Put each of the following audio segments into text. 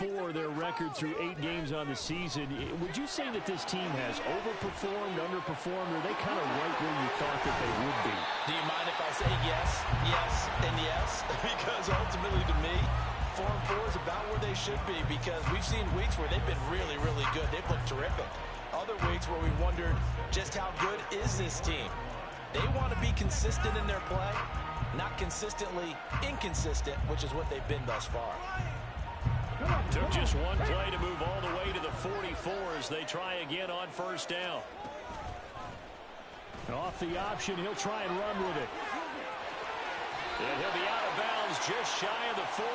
4-4 their record through 8 games on the season. Would you say that this team has overperformed, underperformed, or are they kind of right where you thought that they would be? Do you mind if I say yes, yes, and yes? Because ultimately to me, 4-4 is about where they should be, because we've seen weeks where they've been really, really good. They've looked terrific. Other weeks where we wondered just how good is this team. They want to be consistent in their play, not consistently inconsistent, which is what they've been thus far. Took just one play to move all the way to the 44 as they try again on first down. Off the option, he'll try and run with it. And he'll be out of bounds just shy of the 40.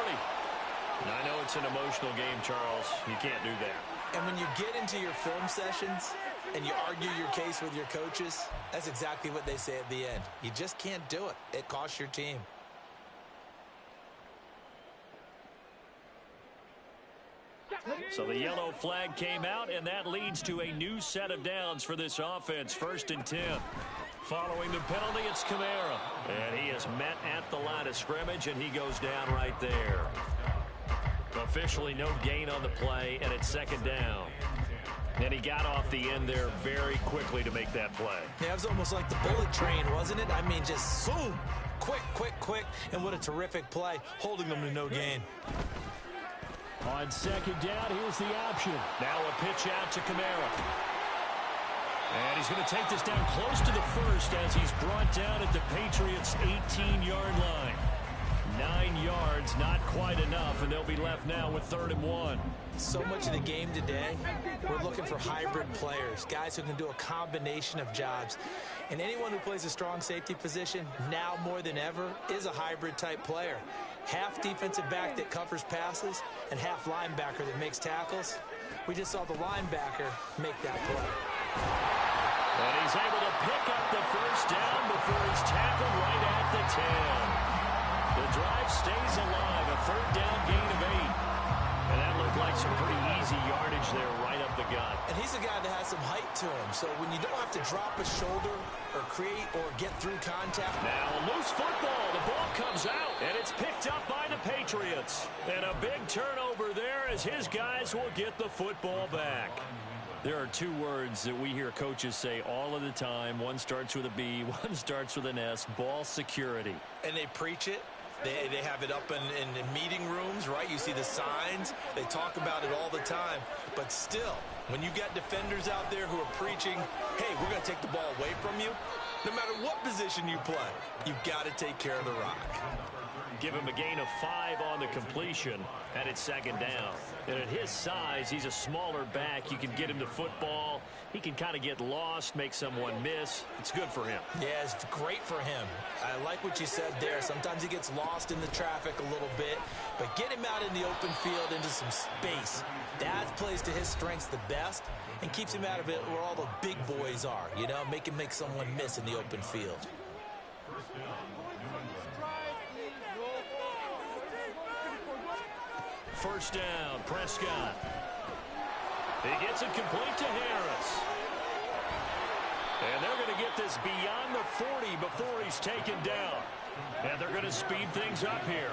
And I know it's an emotional game, Charles. You can't do that. And when you get into your film sessions and you argue your case with your coaches, that's exactly what they say at the end. You just can't do it. It costs your team. So the yellow flag came out, and that leads to a new set of downs for this offense. 1st and 10. Following the penalty, it's Kamara. And he is met at the line of scrimmage, and he goes down right there. Officially no gain on the play, and it's 2nd down. And he got off the end there very quickly to make that play. Yeah, it was almost like the bullet train, wasn't it? I mean, just zoom. Quick, quick, quick. And what a terrific play, holding them to no gain. On 2nd down, here's the option. Now a pitch out to Kamara. And he's going to take this down close to the 1st as he's brought down at the Patriots' 18-yard line. 9 yards, not quite enough, and they'll be left now with 3rd and 1. So much of the game today, we're looking for hybrid players, guys who can do a combination of jobs. And anyone who plays a strong safety position, now more than ever, is a hybrid-type player. Half defensive back that covers passes and half linebacker that makes tackles. We just saw the linebacker make that play. And he's able to pick up the 1st down before he's tackled right at the 10. The drive stays alive, a 3rd down gain of 8. And that looked like some pretty easy yardage there right up the gut. And he's a guy that has some height to him, so when you don't have to drop a shoulder or create or get through contact. Now loose football, the ball comes out, and it's picked up by the Patriots. And a big turnover there as his guys will get the football back. There are 2 words that we hear coaches say all of the time. One starts with a B, one starts with an S, ball security. And they preach it. They have it up in meeting rooms, right? You see the signs. They talk about it all the time. But still, when you got defenders out there who are preaching, hey, we're going to take the ball away from you, no matter what position you play, you've got to take care of the rock. Give him a gain of 5 on the completion, and it's 2nd down. And at his size, he's a smaller back. You can get him the football. He can kind of get lost, make someone miss. It's good for him. Yeah, it's great for him. I like what you said there. Sometimes he gets lost in the traffic a little bit, but get him out in the open field into some space. That plays to his strengths the best and keeps him out of it where all the big boys are, you know, make him make someone miss in the open field. First down, Prescott. He gets it complete to Harris. And they're going to get this beyond the 40 before he's taken down. And they're going to speed things up here.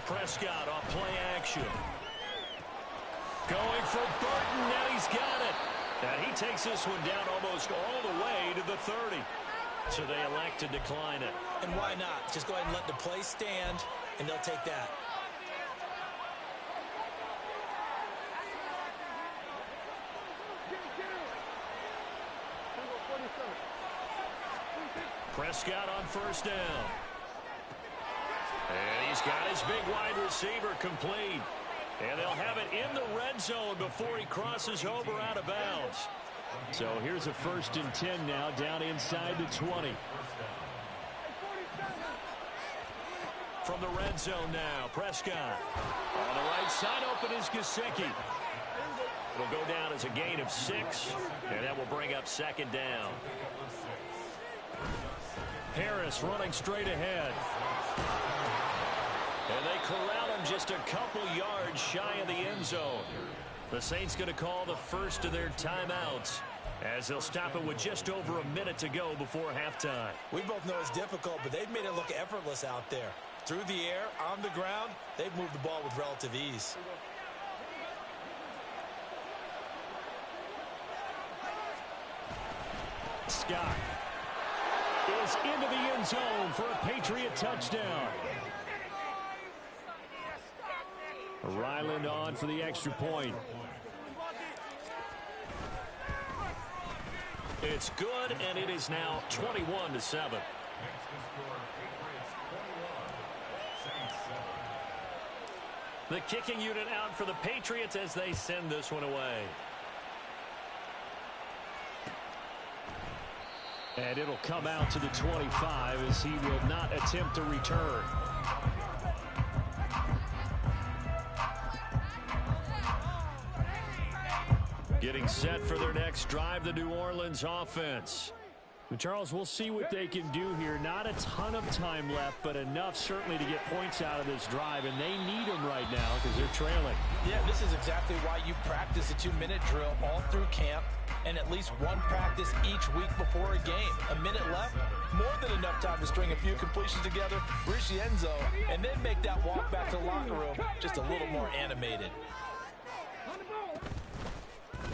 Prescott off play action. Going for Burton, and he's got it. And he takes this one down almost all the way to the 30. So they elect to decline it. And why not? Just go ahead and let the play stand, and they'll take that. Prescott on first down. And he's got his big wide receiver complete. And they'll have it in the red zone before he crosses over out of bounds. So here's a 1st and 10 now, down inside the 20. From the red zone now, Prescott. On the right side, open is Gesicki. It'll go down as a gain of 6, and that will bring up 2nd down. Harris running straight ahead. And they corral him just a couple yards shy of the end zone. The Saints going to call the first of their timeouts as they'll stop it with just over a minute to go before halftime. We both know it's difficult, but they've made it look effortless out there. Through the air, on the ground, they've moved the ball with relative ease. Scott is into the end zone for a Patriot touchdown. Ryland on for the extra point. It's good, and it is now 21-7. The kicking unit out for the Patriots as they send this one away. And it'll come out to the 25 as he will not attempt a return. Getting set for their next drive, the New Orleans offense. And Charles, we'll see what they can do here. Not a ton of time left, but enough certainly to get points out of this drive, and they need them right now because they're trailing. Yeah, this is exactly why you practice a 2-minute drill all through camp and at least one practice each week before a game. A minute left, more than enough time to string a few completions together, reach the end zone, and then make that walk back to the locker room just a little more animated.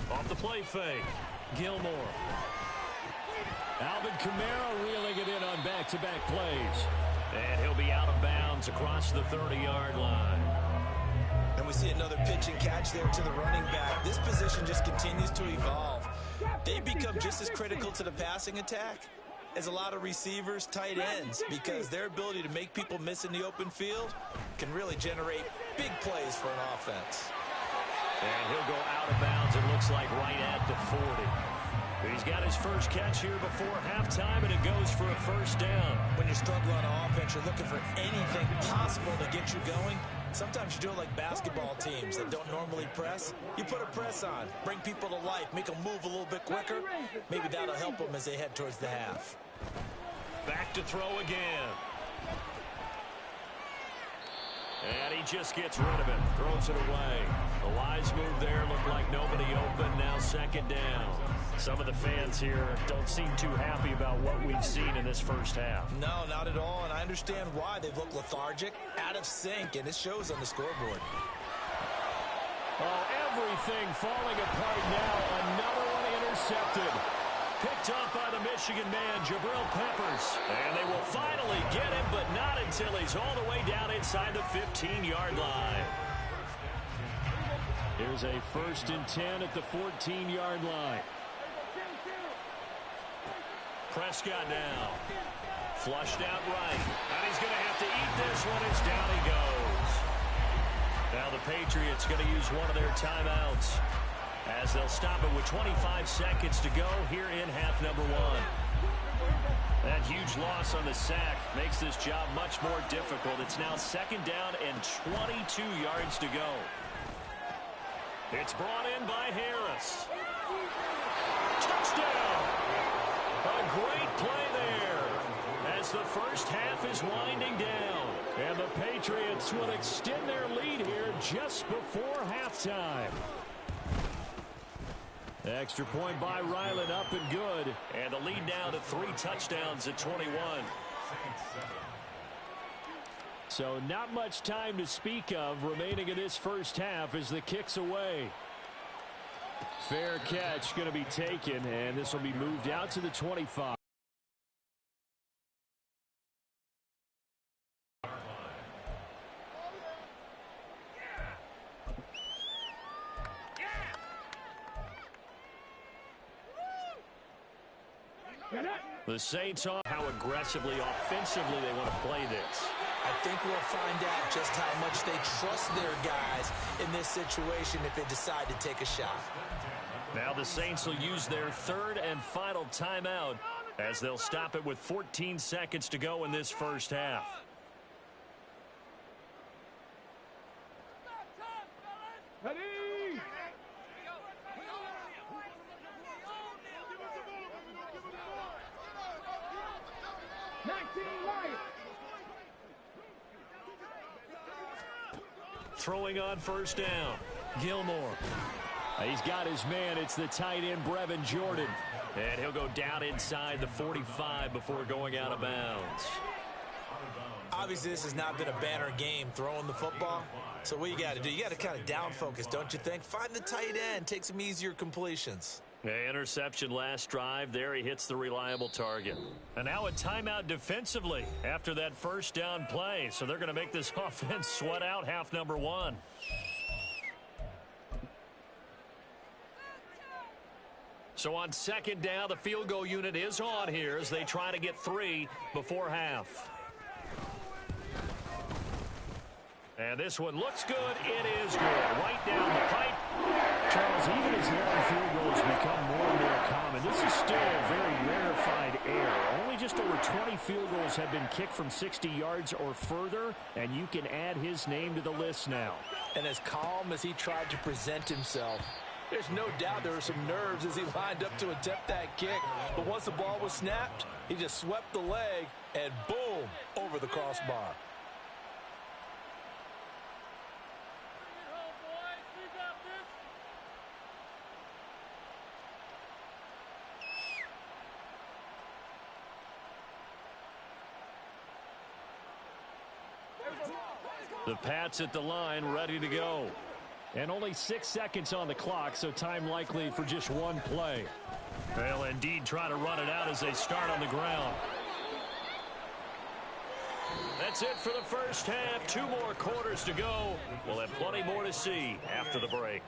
Off the play fake, Gilmore. Alvin Kamara reeling it in on back-to-back plays. And he'll be out of bounds across the 30-yard line. And we see another pitch and catch there to the running back. This position just continues to evolve. They become just as critical to the passing attack as a lot of receivers, tight ends, because their ability to make people miss in the open field can really generate big plays for an offense. And he'll go out of bounds, it looks like right at the 40. He's got his first catch here before halftime, and it goes for a first down. When you're struggling on offense, you're looking for anything possible to get you going. Sometimes you do it like basketball teams that don't normally press. You put a press on, bring people to life, make them move a little bit quicker. Maybe that'll help them as they head towards the half. Back to throw again. And he just gets rid of it, throws it away. The wise move there, looked like nobody open, now second down. Some of the fans here don't seem too happy about what we've seen in this first half. No, not at all, and I understand why. They've looked lethargic, out of sync, and it shows on the scoreboard. Oh, everything falling apart now. Another one intercepted. Picked up by the Michigan man, Jabril Peppers. And they will finally get him, but not until he's all the way down inside the 15-yard line. Here's a 1st and 10 at the 14-yard line. Prescott now. Flushed out right. And he's going to have to eat this one as down he goes. Now the Patriots going to use one of their timeouts as they'll stop it with 25 seconds to go here in half number 1. That huge loss on the sack makes this job much more difficult. It's now second down and 22 yards to go. It's brought in by Harris. Touchdown! A great play there as the first half is winding down. And the Patriots will extend their lead here just before halftime. Extra point by Ryland, up and good. And the lead now to 3 touchdowns at 21. So not much time to speak of remaining in this first half as the kick's away. Fair catch going to be taken, and this will be moved out to the 25. The Saints on how aggressively, offensively they want to play this. I think we'll find out just how much they trust their guys in this situation if they decide to take a shot. Now the Saints will use their 3rd and final timeout as they'll stop it with 14 seconds to go in this first half. Ready? Throwing on first down, Gilmore. He's got his man. It's the tight end, Brevin Jordan. And he'll go down inside the 45 before going out of bounds. Obviously, this has not been a banner game throwing the football. So what you got to do, you got to kind of down focus, don't you think? Find the tight end, take some easier completions. Interception last drive. There he hits the reliable target. And now a timeout defensively after that first down play. So they're going to make this offense sweat out half number one. So on second down, the field goal unit is on here as they try to get 3 before half. And this one looks good. It is good. Right down the pipe. Charles, even as long field goals become more and more common, this is still a very rarefied air. Only just over 20 field goals have been kicked from 60 yards or further, and you can add his name to the list now. And as calm as he tried to present himself, there's no doubt there were some nerves as he lined up to attempt that kick. But once the ball was snapped, he just swept the leg and boom, over the crossbar. The Pats at the line, ready to go. And only 6 seconds on the clock, so time likely for just one play. They'll indeed try to run it out as they start on the ground. That's it for the first half. 2 more quarters to go. We'll have plenty more to see after the break.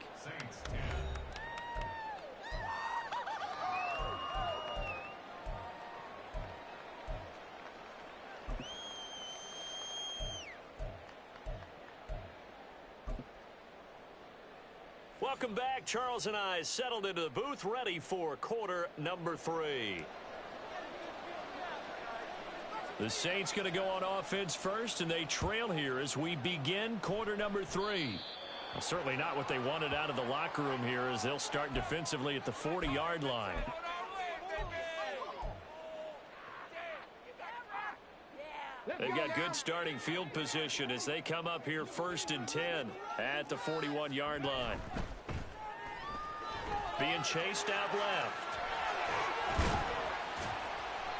Welcome back. Charles and I settled into the booth, ready for quarter number 3. The Saints going to go on offense first, and they trail here as we begin quarter number 3. Well, certainly not what they wanted out of the locker room here as they'll start defensively at the 40-yard line. They've got good starting field position as they come up here 1st and 10 at the 41-yard line. Being chased out left.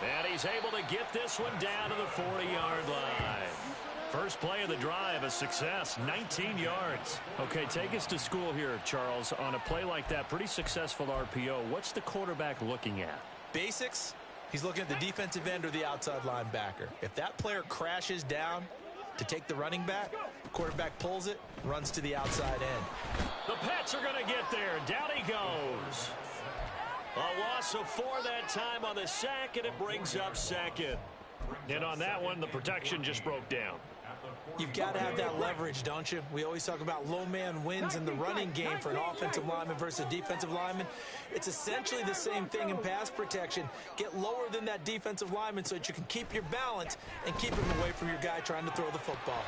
And he's able to get this one down to the 40-yard line. First play of the drive, a success, 19 yards. Okay, take us to school here, Charles. On a play like that, pretty successful RPO. What's the quarterback looking at? Basics. He's looking at the defensive end or the outside linebacker. If that player crashes down to take the running back, the quarterback pulls it, runs to the outside end. The Pats are going to get there. Down he goes. A loss of 4 that time on the sack, and it brings up second. And on that one, the protection just broke down. You've got to have that leverage, don't you? We always talk about low man wins in the running game for an offensive lineman versus a defensive lineman. It's essentially the same thing in pass protection. Get lower than that defensive lineman so that you can keep your balance and keep him away from your guy trying to throw the football.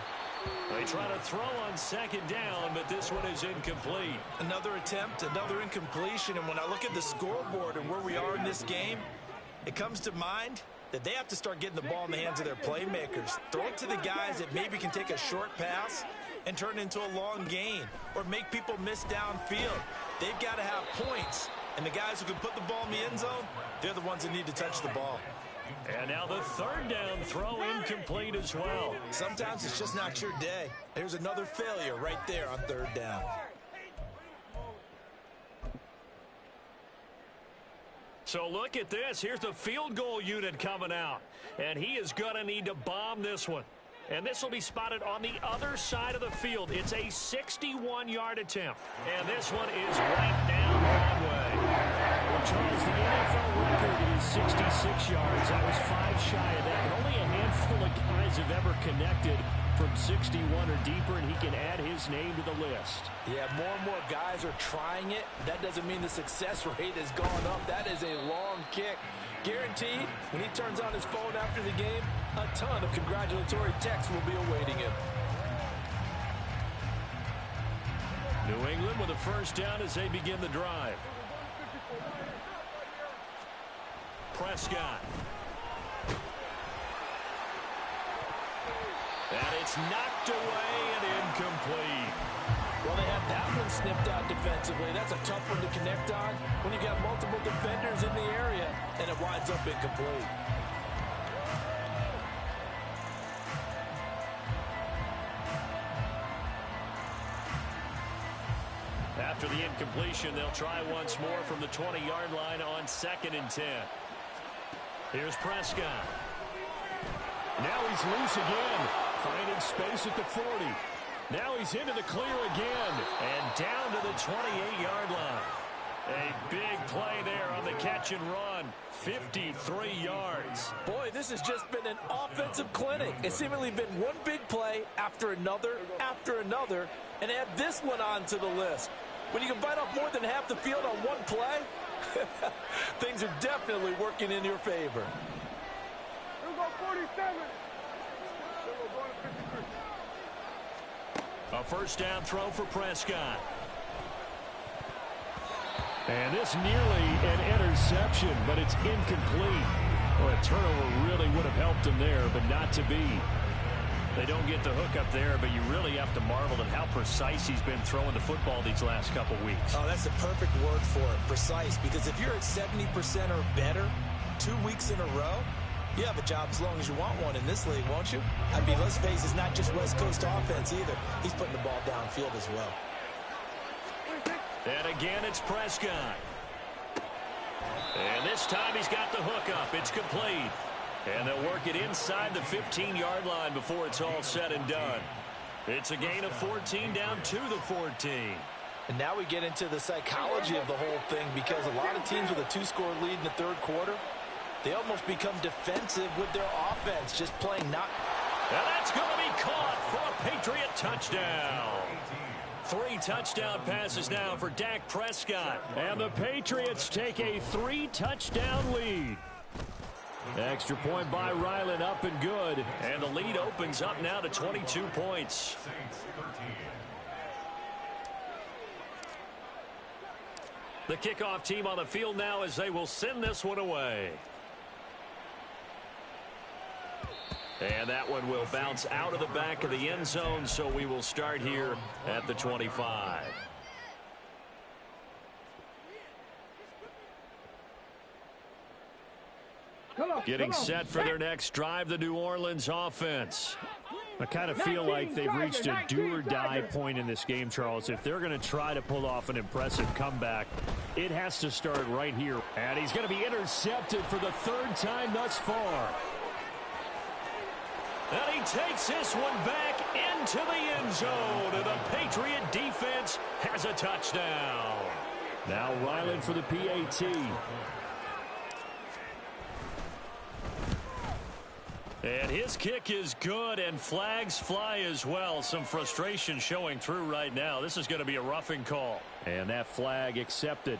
They try to throw on second down, but this one is incomplete. Another attempt, another incompletion, and when I look at the scoreboard and where we are in this game, it comes to mind that they have to start getting the ball in the hands of their playmakers. Throw it to the guys that maybe can take a short pass and turn it into a long gain or make people miss downfield. They've got to have points, and the guys who can put the ball in the end zone, they're the ones that need to touch the ball. And now the 3rd down throw incomplete as well. Sometimes it's just not your day. There's another failure right there on 3rd down. So look at this. Here's the field goal unit coming out. And he is going to need to bomb this one. And this will be spotted on the other side of the field. It's a 61-yard attempt. And this one is right down Broadway. Well, Charles, the NFL record is 66 yards. That was 5 shy of that. But only a handful of guys have ever connected from 61 or deeper, and he can add his name to the list. Yeah, more and more guys are trying it. That doesn't mean the success rate has gone up. That is a long kick. Guaranteed, when he turns on his phone after the game, a ton of congratulatory texts will be awaiting him. New England with a first down as they begin the drive. Prescott. And it's knocked away and incomplete. Well, they have that one snipped out defensively. That's a tough one to connect on when you got multiple defenders in the area, and it winds up incomplete. After the incompletion, they'll try once more from the 20-yard line on 2nd and 10. Here's Prescott. Now he's loose again, finding space at the 40. Now he's into the clear again. And down to the 28-yard line. A big play there on the catch and run. 53 yards. Boy, this has just been an offensive clinic. It's seemingly been one big play after another, and add this one onto the list. When you can bite off more than half the field on one play, things are definitely working in your favor. We'll go 47. We'll go to 53. A first down throw for Prescott. And this nearly an interception, but it's incomplete. Well, a turnover really would have helped him there, but not to be. They don't get the hook up there, but you really have to marvel at how precise he's been throwing the football these last couple weeks. Oh, that's a perfect word for it, precise, because if you're at 70% or better 2 weeks in a row, you have a job as long as you want one in this league, won't you? I mean, let's face it, it's not just West Coast offense either. He's putting the ball downfield as well. And again, it's Prescott. And this time he's got the hook up. It's complete. And they'll work it inside the 15-yard line before it's all said and done. It's a gain of 14 down to the 14. And now we get into the psychology of the whole thing, because a lot of teams with a 2-score lead in the third quarter, they almost become defensive with their offense, just playing not. And that's going to be caught for a Patriot touchdown. 3 touchdown passes now for Dak Prescott. And the Patriots take a 3-touchdown lead. Extra point by Ryland, up and good. And the lead opens up now to 22 points. The kickoff team on the field now as they will send this one away. And that one will bounce out of the back of the end zone, so we will start here at the 25. Getting set for their next drive, the New Orleans offense. I kind of feel like they've reached a do-or-die point in this game, Charles. If they're going to try to pull off an impressive comeback, it has to start right here. And he's going to be intercepted for the 3rd time thus far. And he takes this one back into the end zone, and the Patriot defense has a touchdown. Now Ryland for the PAT. And his kick is good, and flags fly as well. Some frustration showing through right now. This is going to be a roughing call. And that flag accepted.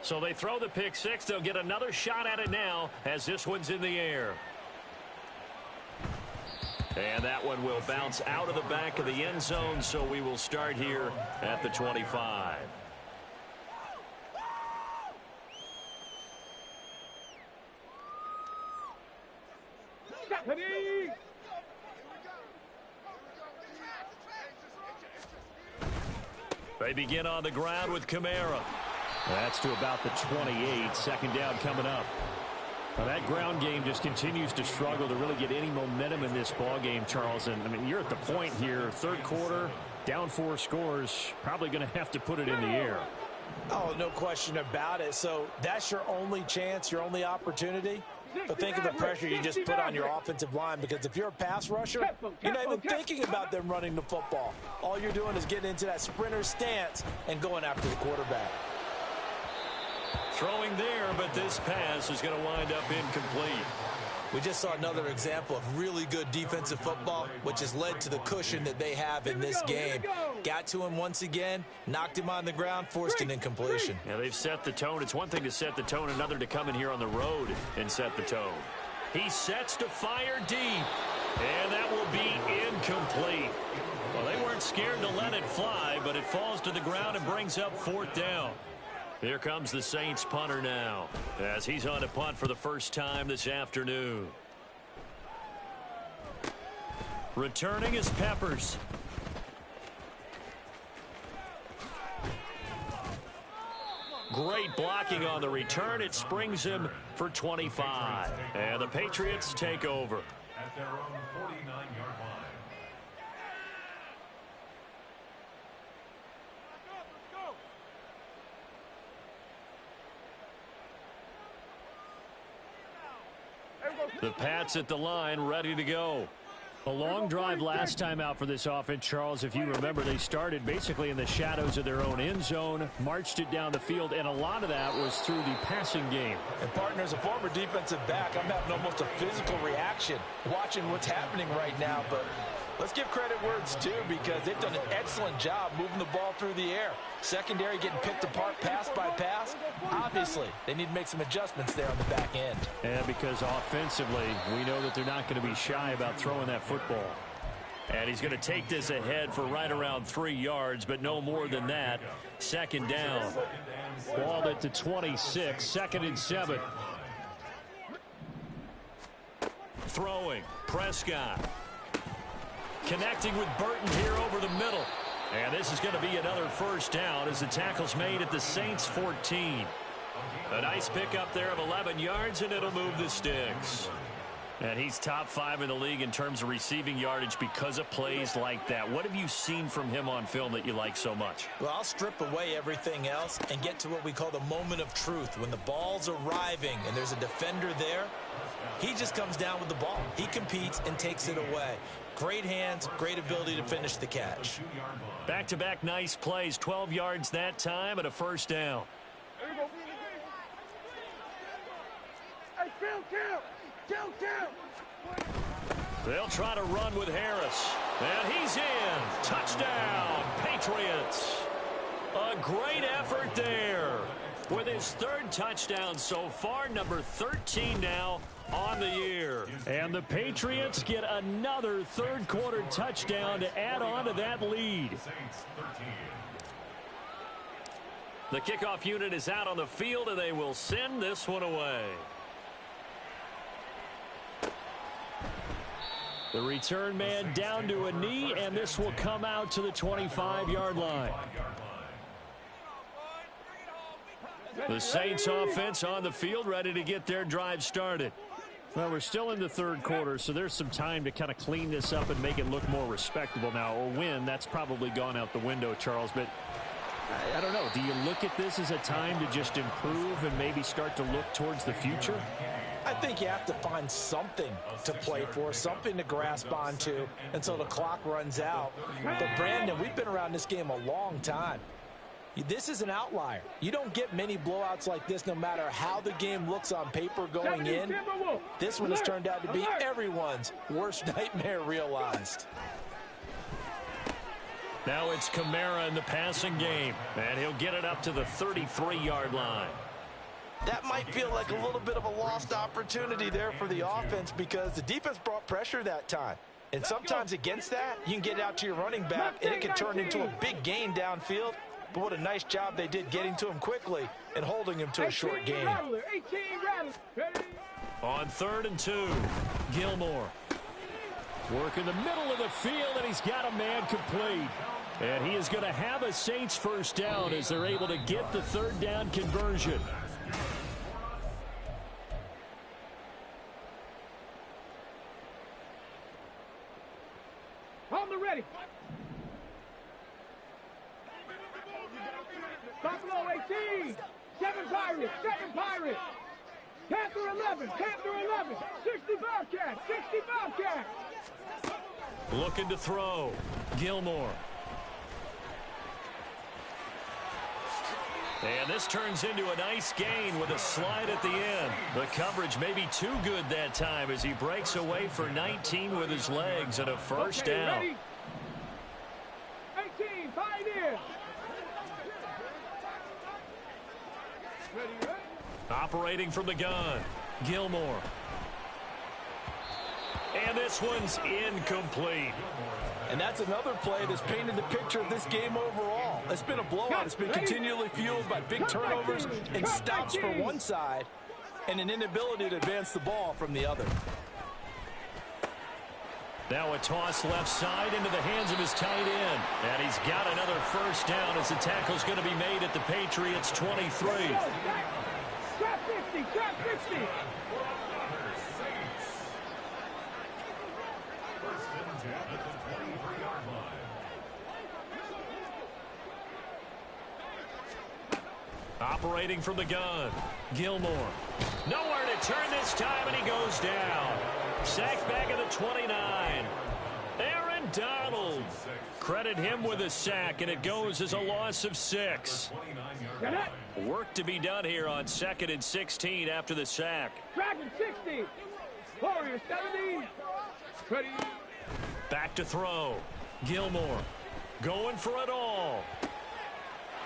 So they throw the pick six. They'll get another shot at it now as this one's in the air. And that one will bounce out of the back of the end zone, so we will start here at the 25. They begin on the ground with Kamara. That's to about the 28. 2nd down coming up. Now that ground game just continues to struggle to really get any momentum in this ball game, Charles. And I mean, you're at the point here, 3rd quarter, down 4 scores, probably going to have to put it in the air. Oh, no question about it. So that's your only chance, your only opportunity. But think of the pressure you just put on your offensive line, because if you're a pass rusher, you're not even thinking about them running the football. All you're doing is getting into that sprinter stance and going after the quarterback. Throwing there, but this pass is going to wind up incomplete. We just saw another example of really good defensive football, which has led to the cushion that they have in this game. Got to him once again, knocked him on the ground, forced an incompletion. Yeah, they've set the tone. It's one thing to set the tone, another to come in here on the road and set the tone. He sets to fire deep, and that will be incomplete. Well, they weren't scared to let it fly, but it falls to the ground and brings up 4th down. Here comes the Saints punter now, as he's on a punt for the first time this afternoon. Returning is Peppers. Great blocking on the return. It springs him for 25. And the Patriots take over. At their own 49-yard line. The Pats at the line, ready to go. A long drive last time out for this offense, Charles. If you remember, they started basically in the shadows of their own end zone, marched it down the field, and a lot of that was through the passing game. And, partner, as a former defensive back, I'm having almost a physical reaction watching what's happening right now. But let's give credit where it's due, because they've done an excellent job moving the ball through the air. Secondary getting picked apart pass by pass. Obviously, they need to make some adjustments there on the back end. And because offensively, we know that they're not going to be shy about throwing that football. And he's going to take this ahead for right around 3 yards, but no more than that. Second down. Ball at the 26, 2nd and 7. Throwing, Prescott. Connecting with Burton here over the middle. And this is going to be another first down as the tackle's made at the Saints 14. A nice pickup there of 11 yards, and it'll move the sticks. And he's top 5 in the league in terms of receiving yardage because of plays like that. What have you seen from him on film that you like so much? Well, I'll strip away everything else and get to what we call the moment of truth. When the ball's arriving and there's a defender there, he just comes down with the ball. He competes and takes it away. Great hands, great ability to finish the catch. Back-to-back nice plays, 12 yards that time and a first down. Hey, They'll try to run with Harris. And he's in. Touchdown, Patriots. A great effort there. With his 3rd touchdown so far, number 13 now on the year. And the Patriots get another 3rd quarter touchdown to add on to that lead. The kickoff unit is out on the field, and they will send this one away. The return man down to a knee, and this will come out to the 25-yard line. The Saints offense on the field, ready to get their drive started. Well, we're still in the 3rd quarter, so there's some time to kind of clean this up and make it look more respectable now. A win, that's probably gone out the window, Charles, but I don't know. Do you look at this as a time to just improve and maybe start to look towards the future? I think you have to find something to play for, something to grasp onto until the clock runs out. But, Brandon, we've been around this game a long time. This is an outlier. You don't get many blowouts like this no matter how the game looks on paper going in. This one has turned out to be everyone's worst nightmare realized. Now it's Kamara in the passing game, and he'll get it up to the 33-yard line. That might feel like a little bit of a lost opportunity there for the offense because the defense brought pressure that time. And sometimes against that, you can get it out to your running back, and it can turn into a big gain downfield. But what a nice job they did getting to him quickly and holding him to a short gain. On 3rd and 2, Gilmore. Work in the middle of the field, and he's got a man complete. And he is going to have a Saints first down as they're able to get the 3rd down conversion. On the ready. Buffalo 18, 7 Pirates, 7 Pirates. Panther 11, Panther 11, 65 Cats, 65 Cats. Looking to throw. Gilmore. And this turns into a nice gain with a slide at the end. The coverage may be too good that time as he breaks away for 19 with his legs and a first down. Ready? 18, Pioneer. Ready, ready? Operating from the gun, Gilmore. And this one's incomplete. And that's another play that's painted the picture of this game overall. It's been a blowout. It's been continually fueled by big turnovers and stops for one side and an inability to advance the ball from the other. Now a toss left side into the hands of his tight end. And he's got another first down as the tackle's going to be made at the Patriots' 23. Trap 50, trap 50. Operating from the gun, Gilmore. Nowhere to return this time, and he goes down. Sacked back at the 29. Aaron Donald. Credit him with a sack, and it goes as a loss of 6. Work to be done here on 2nd and 16 after the sack. Dragon 60. Warrior 70. Ready. Back to throw. Gilmore going for it all.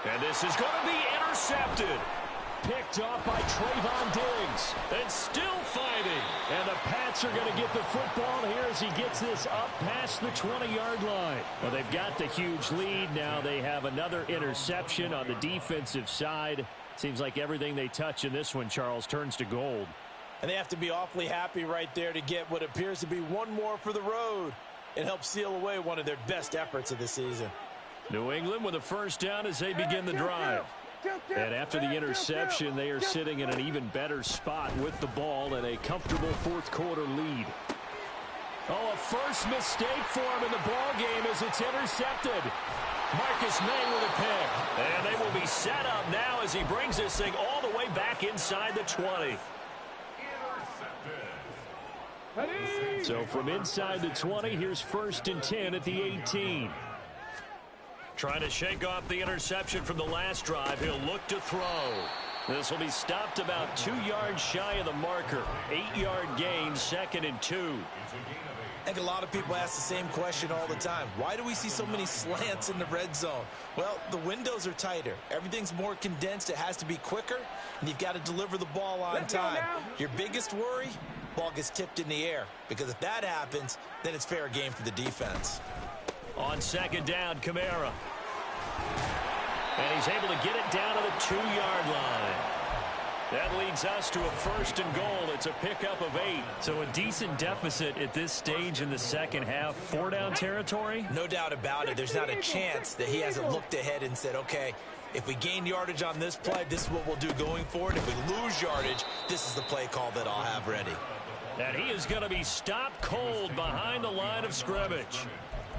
And this is going to be intercepted. Picked off by Trayvon Diggs. And still fighting. And the Pats are going to get the football here as he gets this up past the 20-yard line. Well, they've got the huge lead. Now they have another interception on the defensive side. Seems like everything they touch in this one, Charles, turns to gold. And they have to be awfully happy right there to get what appears to be one more for the road. It helps seal away one of their best efforts of the season. New England with a first down as they begin the drive. And after the interception, they are sitting in an even better spot with the ball and a comfortable fourth-quarter lead. Oh, a first mistake for him in the ball game as it's intercepted. Marcus May with a pick. And they will be set up now as he brings this thing all the way back inside the 20. So from inside the 20, here's 1st and 10 at the 18. Trying to shake off the interception from the last drive. He'll look to throw. This will be stopped about 2 yards shy of the marker. 8-yard gain, 2nd and 2. I think a lot of people ask the same question all the time. Why do we see so many slants in the red zone? Well, the windows are tighter. Everything's more condensed. It has to be quicker, and you've got to deliver the ball on time. Your biggest worry, ball gets tipped in the air, because if that happens, then it's fair game for the defense. On 2nd down, Kamara. And he's able to get it down to the 2-yard line. That leads us to a 1st and goal. It's a pickup of 8. So a decent deficit at this stage in the second half. 4-down territory? No doubt about it. There's not a chance that he hasn't looked ahead and said, okay, if we gain yardage on this play, this is what we'll do going forward. If we lose yardage, this is the play call that I'll have ready. And he is going to be stopped cold behind the line of scrimmage.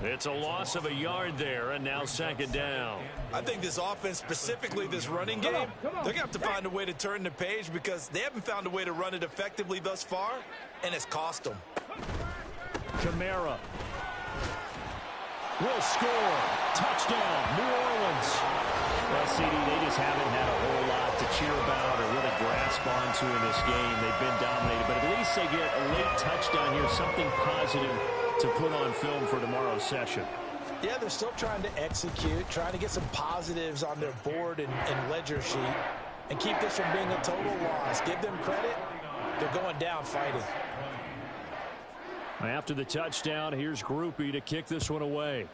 It's a loss of a yard there, and now 2nd down. I think this offense, specifically this running game, they're going to have to find a way to turn the page because they haven't found a way to run it effectively thus far, and it's cost them. Kamara will score. Touchdown, New Orleans. Well, CD, they just haven't had a whole lot to cheer about or really grasp onto in this game. They've been dominated, but at least they get a late touchdown here, something positive to put on film for tomorrow's session. Yeah, they're still trying to execute, trying to get some positives on their board and ledger sheet and keep this from being a total loss. Give them credit. They're going down fighting. After the touchdown, here's Groupie to kick this one away.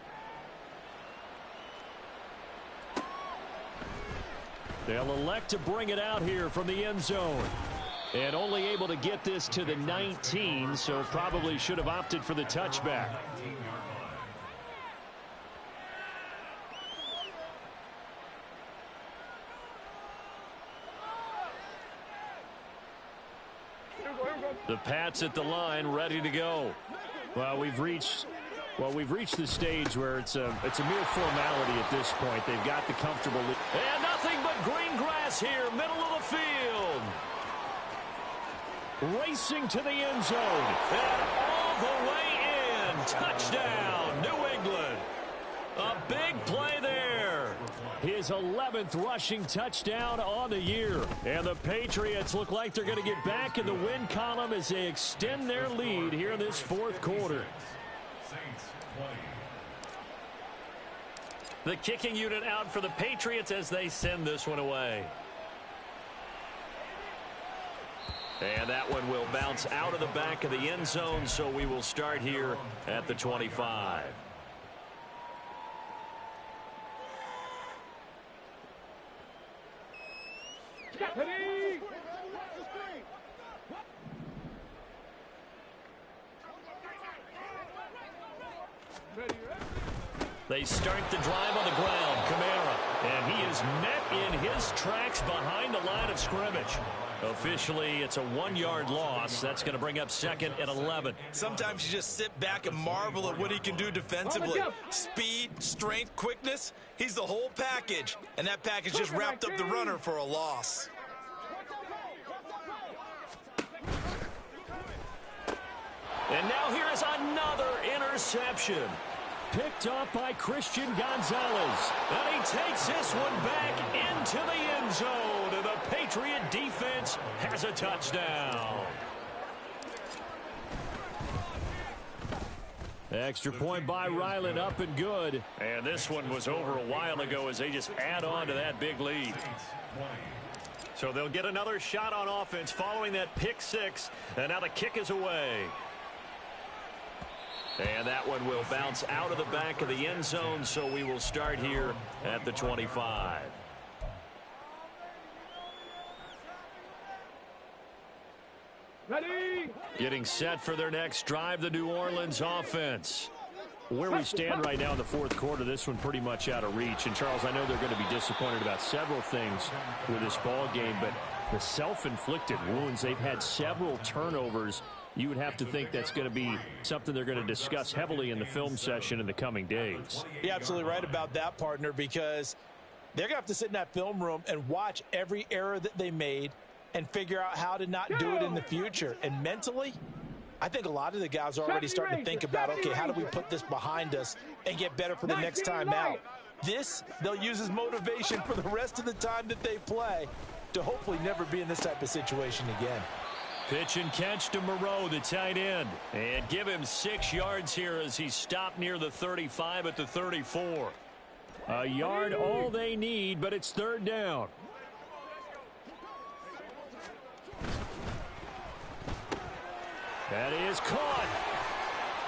They'll elect to bring it out here from the end zone. And only able to get this to the 19, so probably should have opted for the touchback. The Pats at the line, ready to go. Well, we've reached the stage where it's a mere formality at this point. They've got the comfortable lead. And nothing but green grass here, middle of the field. Racing to the end zone. And all the way in. Touchdown, New England. A big play there. His 11th rushing touchdown on the year. And the Patriots look like they're going to get back in the win column as they extend their lead here in this 4th quarter. The kicking unit out for the Patriots as they send this one away. And that one will bounce out of the back of the end zone, so we will start here at the 25. They start the drive on the ground. Kamara. And he is met in his tracks behind the line of scrimmage. Officially, it's a 1-yard loss. That's going to bring up 2nd and 11. Sometimes you just sit back and marvel at what he can do defensively. Speed, strength, quickness. He's the whole package. And that package just wrapped up the runner for a loss. And now here is another interception. Picked off by Christian Gonzalez. And he takes this one back into the end zone. And the Patriot defense has a touchdown. Extra point by Ryland, up and good. And this one was over a while ago as they just add on to that big lead. So they'll get another shot on offense following that pick six. And now the kick is away. And that one will bounce out of the back of the end zone, so we will start here at the 25. Ready? Getting set for their next drive, the New Orleans offense. Where we stand right now in the fourth quarter, this one pretty much out of reach. And, Charles, I know they're going to be disappointed about several things with this ball game, but the self-inflicted wounds, they've had several turnovers. You would have to think that's going to be something they're going to discuss heavily in the film session in the coming days. You're absolutely right about that, partner, because they're going to have to sit in that film room and watch every error that they made and figure out how to not do it in the future. And mentally, I think a lot of the guys are already starting to think about, okay, how do we put this behind us and get better for the next time out? This, they'll use as motivation for the rest of the time that they play to hopefully never be in this type of situation again. Pitch and catch to Moreau, the tight end. And give him 6 yards here as he stopped near the 35 at the 34. A yard all they need, but it's third down. That is caught.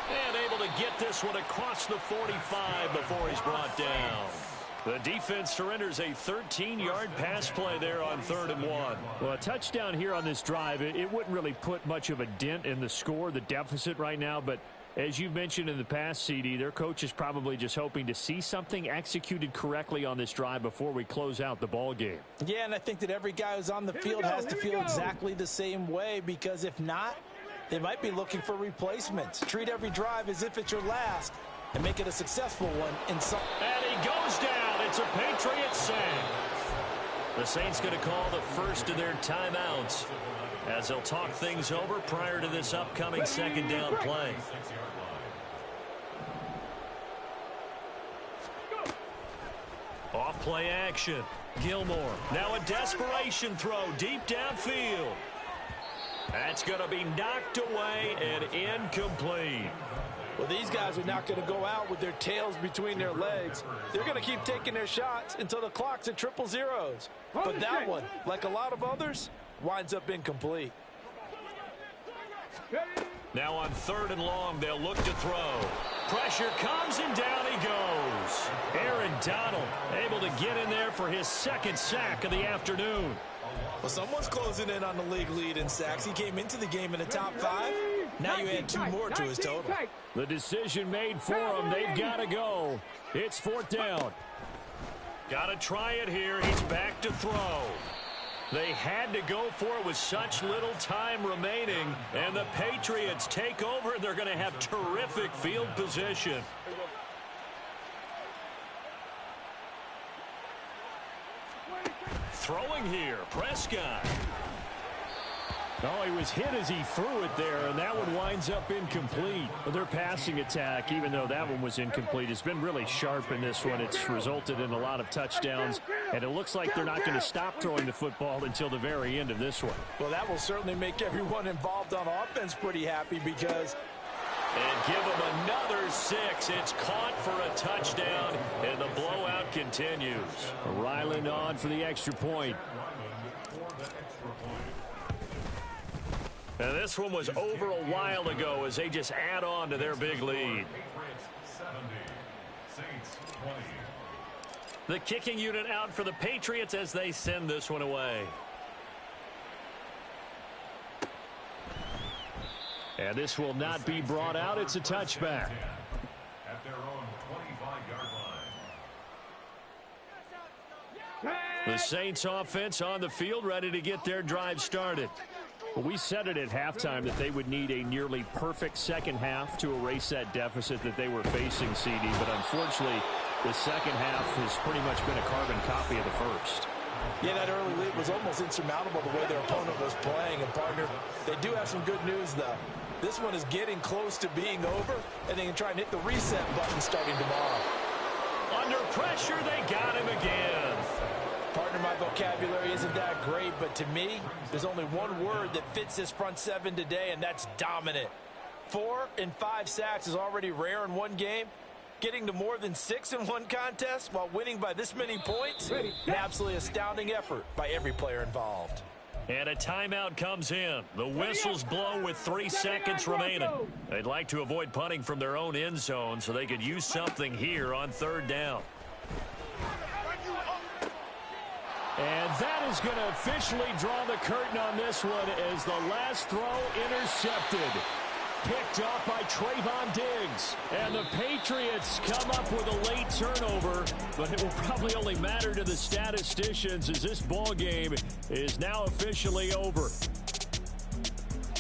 And able to get this one across the 45 before he's brought down. The defense surrenders a 13-yard pass play there on 3rd and 1. Well, a touchdown here on this drive, it wouldn't really put much of a dent in the score, the deficit right now. But as you've mentioned in the past, CD, their coach is probably just hoping to see something executed correctly on this drive before we close out the ball game. Yeah, and I think that every guy who's on the field has to feel exactly the same way, because if not, they might be looking for replacements. Treat every drive as if it's your last and make it a successful one. And he goes down. It's a Patriot sack. The Saints going to call the first of their timeouts as they'll talk things over prior to this upcoming second down play. Off play action. Gilmore. Now a desperation throw deep downfield. That's going to be knocked away and incomplete. Well, these guys are not going to go out with their tails between their legs. They're going to keep taking their shots until the clock's at 000. But that one, like a lot of others, winds up incomplete. Now on 3rd and long, they'll look to throw. Pressure comes and down he goes. Aaron Donald able to get in there for his 2nd sack of the afternoon. Well, someone's closing in on the league lead in sacks. He came into the game in the top 5. Now you add 2 more to his total. The decision made for him. They've got to go. It's 4th down. Got to try it here. He's back to throw. They had to go for it with such little time remaining. And the Patriots take over. They're going to have terrific field position. Throwing here, Prescott. Oh, he was hit as he threw it there, and that one winds up incomplete. But their passing attack, even though that one was incomplete, has been really sharp in this one. It's resulted in a lot of touchdowns, and it looks like they're not going to stop throwing the football until the very end of this one. Well, that will certainly make everyone involved on offense pretty happy, because... And give them another 6. It's caught for a touchdown, and the blowout continues. Ryland on for the extra point. And this one was over a while ago as they just add on to their big lead. The kicking unit out for the Patriots as they send this one away. And this will not be brought out. It's a touchback. At their own 25-yard line. The Saints offense on the field ready to get their drive started. Well, we said it at halftime that they would need a nearly perfect second half to erase that deficit that they were facing, CD. But unfortunately, the second half has pretty much been a carbon copy of the first. Yeah, that early lead was almost insurmountable the way their opponent was playing. And, partner, they do have some good news, though. This one is getting close to being over, and they can try and hit the reset button starting tomorrow. Under pressure, they got him again. Partner, my vocabulary isn't that great, but to me, there's only one word that fits this front seven today, and that's dominant. 4 and 5 sacks is already rare in one game. Getting to more than 6 in one contest while winning by this many points, an absolutely astounding effort by every player involved. And a timeout comes in. The whistles blow with 3 seconds remaining. They'd like to avoid punting from their own end zone so they could use something here on 3rd down. And that is going to officially draw the curtain on this one as the last throw intercepted. Picked off by Trayvon Diggs. And the Patriots come up with a late turnover, but it will probably only matter to the statisticians as this ball game is now officially over.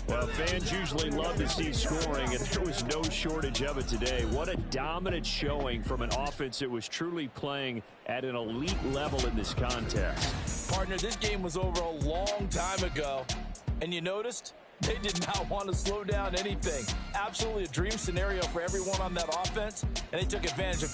Well, fans usually love to see scoring, and there was no shortage of it today. What a dominant showing from an offense that was truly playing at an elite level in this contest. Partner, this game was over a long time ago, and you noticed they did not want to slow down anything. Absolutely a dream scenario for everyone on that offense, and they took advantage of